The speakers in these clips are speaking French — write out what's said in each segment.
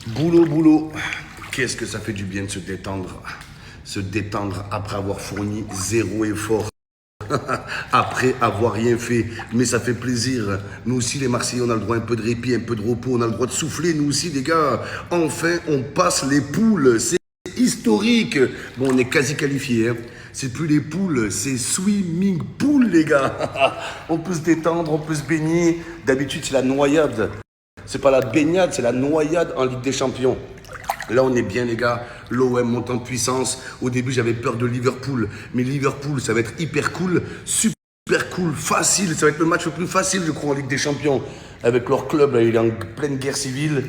Boulot, boulot. Qu'est-ce que ça fait du bien de se détendre. Se détendre après avoir fourni zéro effort. Après avoir rien fait. Mais ça fait plaisir. Nous aussi, les Marseillais, on a le droit à un peu de répit, un peu de repos. On a le droit de souffler, nous aussi, les gars. Enfin, on passe les poules. C'est historique. Bon, on est quasi qualifiés. Hein. C'est plus les poules, c'est swimming pool, les gars. On peut se détendre, on peut se baigner. D'habitude, c'est la noyade. C'est pas la baignade, c'est la noyade en Ligue des Champions. Là, on est bien, les gars. L'OM monte en puissance. Au début, j'avais peur de Liverpool. Mais Liverpool, ça va être hyper cool. Super cool, facile. Ça va être le match le plus facile, je crois, en Ligue des Champions. Avec leur club, là, il est en pleine guerre civile.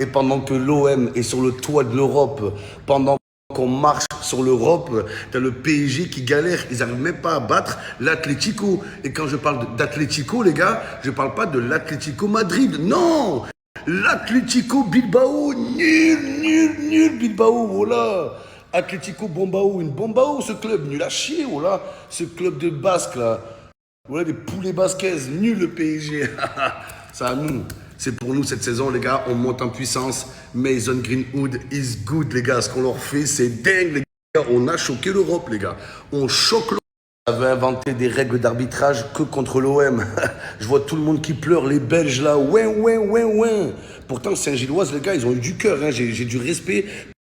Et pendant que l'OM est sur le toit de l'Europe, pendant qu'on marche sur l'Europe, t'as le PSG qui galère, ils n'arrivent même pas à battre l'Atlético. Et quand je parle d'Atlético, les gars, je parle pas de l'Atlético Madrid, non. L'Atlético Bilbao, nul Bilbao, voilà. Atlético Bombao, une Bombao ce club, nul à chier, voilà. Ce club de Basque là, voilà des poulets basquaises, nul le PSG. Ça à nous, c'est pour nous cette saison les gars, on monte en puissance. Mason Greenwood is good les gars, ce qu'on leur fait c'est dingue les gars. On a choqué l'Europe les gars, on choque l'Europe. On avait inventé des règles d'arbitrage que contre l'OM. Je vois tout le monde qui pleure, les Belges là, ouin. Pourtant, Saint-Gilloise, les gars, ils ont eu du cœur, hein. J'ai du respect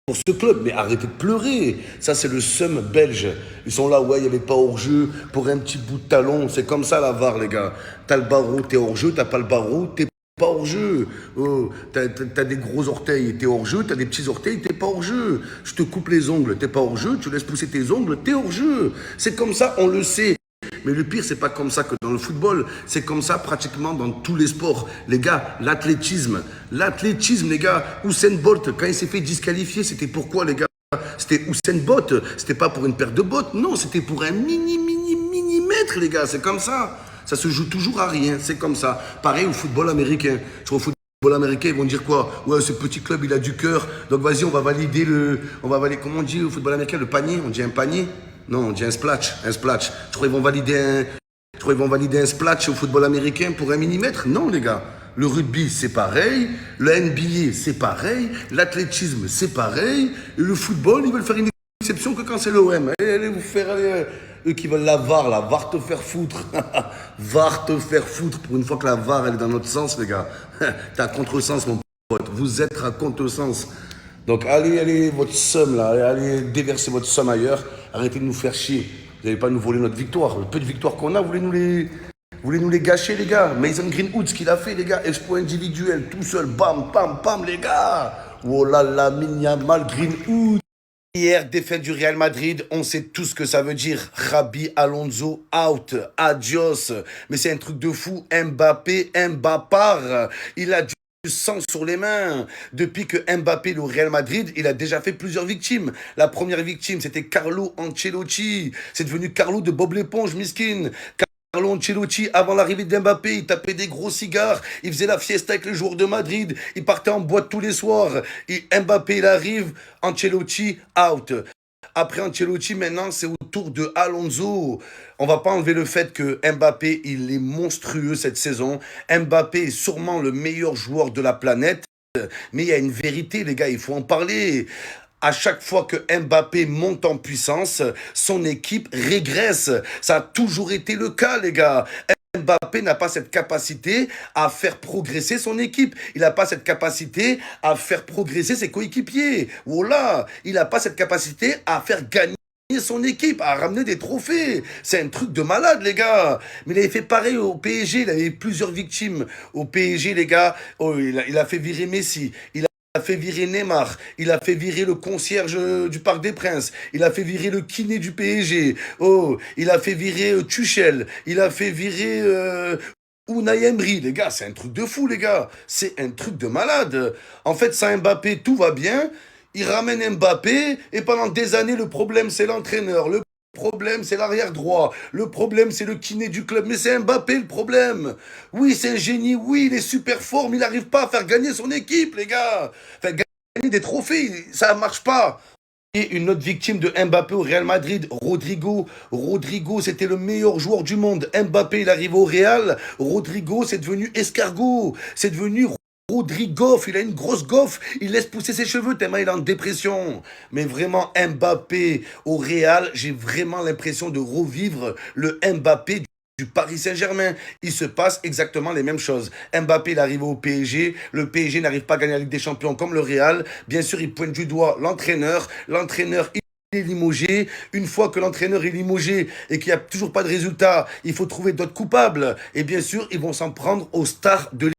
pour ce club, mais arrêtez de pleurer. Ça, c'est le seum belge. Ils sont là, ouais, il n'y avait pas hors-jeu pour un petit bout de talon. C'est comme ça la VAR, les gars. T'as le barreau, t'es hors-jeu, t'as pas le barreau, t'es pas hors-jeu. Oh, t'as des gros orteils, t'es hors-jeu, t'as des petits orteils, t'es pas hors-jeu. Je te coupe les ongles, t'es pas hors-jeu, tu laisses pousser tes ongles, t'es hors-jeu. C'est comme ça, on le sait. Mais le pire, c'est pas comme ça que dans le football, c'est comme ça pratiquement dans tous les sports. Les gars, l'athlétisme, les gars, Usain Bolt, quand il s'est fait disqualifier, c'était pourquoi, les gars? C'était Usain Bolt, c'était pas pour une paire de bottes, non, c'était pour un millimètre, les gars, c'est comme ça. Ça se joue toujours à rien, c'est comme ça. Pareil au football américain. Sur le football américain, ils vont dire quoi? Ouais, ce petit club, il a du cœur. Donc vas-y, on va valider, comment on dit au football américain, le panier? On dit un panier? Non, on dit un splash. Je crois qu'ils vont valider un splash au football américain pour un millimètre? Non, les gars. Le rugby, c'est pareil. Le NBA, c'est pareil. L'athlétisme, c'est pareil. Et le football, ils veulent faire une exception que quand c'est l'OM. Allez vous faire, eux qui veulent la VAR, là, VAR te faire foutre. VAR te faire foutre. Pour une fois que la VAR, elle est dans notre sens, les gars. T'es à contresens, mon pote. Vous êtes à contresens. Donc allez, votre somme là, allez déverser votre somme ailleurs. Arrêtez de nous faire chier. Vous n'allez pas nous voler notre victoire. Le peu de victoire qu'on a, vous voulez nous les gâcher, les gars. Mason Greenwood, ce qu'il a fait, les gars, exploit individuel, tout seul, bam, pam, pam, les gars. Oh là là, Mal Greenwood. Hier, défaite du Real Madrid, on sait tout ce que ça veut dire. Xabi Alonso out, adios. Mais c'est un truc de fou. Mbappé, Mbappar. Il a du sang sur les mains. Depuis que Mbappé est au Real Madrid, il a déjà fait plusieurs victimes. La première victime, c'était Carlo Ancelotti. C'est devenu Carlo de Bob l'éponge, miskin. Carlo Ancelotti, avant l'arrivée d'Mbappé, il tapait des gros cigares, il faisait la fiesta avec les joueurs de Madrid, il partait en boîte tous les soirs. Et Mbappé, il arrive, Ancelotti, out. Après Ancelotti, maintenant, c'est au tour de Alonso. On va pas enlever le fait que Mbappé, il est monstrueux cette saison. Mbappé est sûrement le meilleur joueur de la planète. Mais il y a une vérité, les gars, il faut en parler. À chaque fois que Mbappé monte en puissance, son équipe régresse. Ça a toujours été le cas, les gars. Mbappé n'a pas cette capacité à faire progresser son équipe. Il n'a pas cette capacité à faire progresser ses coéquipiers. Voilà, il n'a pas cette capacité à faire gagner son équipe, à ramener des trophées. C'est un truc de malade, les gars. Mais il avait fait pareil au PSG. Il avait plusieurs victimes au PSG, les gars. Oh, il a fait virer Messi. Il a fait virer Neymar, il a fait virer le concierge du Parc des Princes, il a fait virer le kiné du PSG, oh, il a fait virer Tuchel, il a fait virer Unai Emery. Les gars, c'est un truc de fou, les gars. C'est un truc de malade. En fait, sans Mbappé, tout va bien. Il ramène Mbappé et pendant des années, le problème, c'est l'entraîneur. Le problème, c'est l'arrière droit. Le problème, c'est le kiné du club. Mais c'est Mbappé le problème. Oui, c'est un génie. Oui, il est super fort, mais il n'arrive pas à faire gagner son équipe, les gars. Faire gagner des trophées, ça ne marche pas. Et une autre victime de Mbappé au Real Madrid, Rodrigo. Rodrigo, c'était le meilleur joueur du monde. Mbappé, il arrive au Real. Rodrigo, c'est devenu escargot. C'est devenu Rodrigo, il a une grosse goffe, il laisse pousser ses cheveux tellement il est en dépression. Mais vraiment, Mbappé au Real, j'ai vraiment l'impression de revivre le Mbappé du Paris Saint-Germain. Il se passe exactement les mêmes choses. Mbappé, il arrive au PSG, le PSG n'arrive pas à gagner la Ligue des Champions comme le Real. Bien sûr, il pointe du doigt l'entraîneur. L'entraîneur, il est limogé. Une fois que l'entraîneur est limogé et qu'il n'y a toujours pas de résultat, il faut trouver d'autres coupables. Et bien sûr, ils vont s'en prendre aux stars de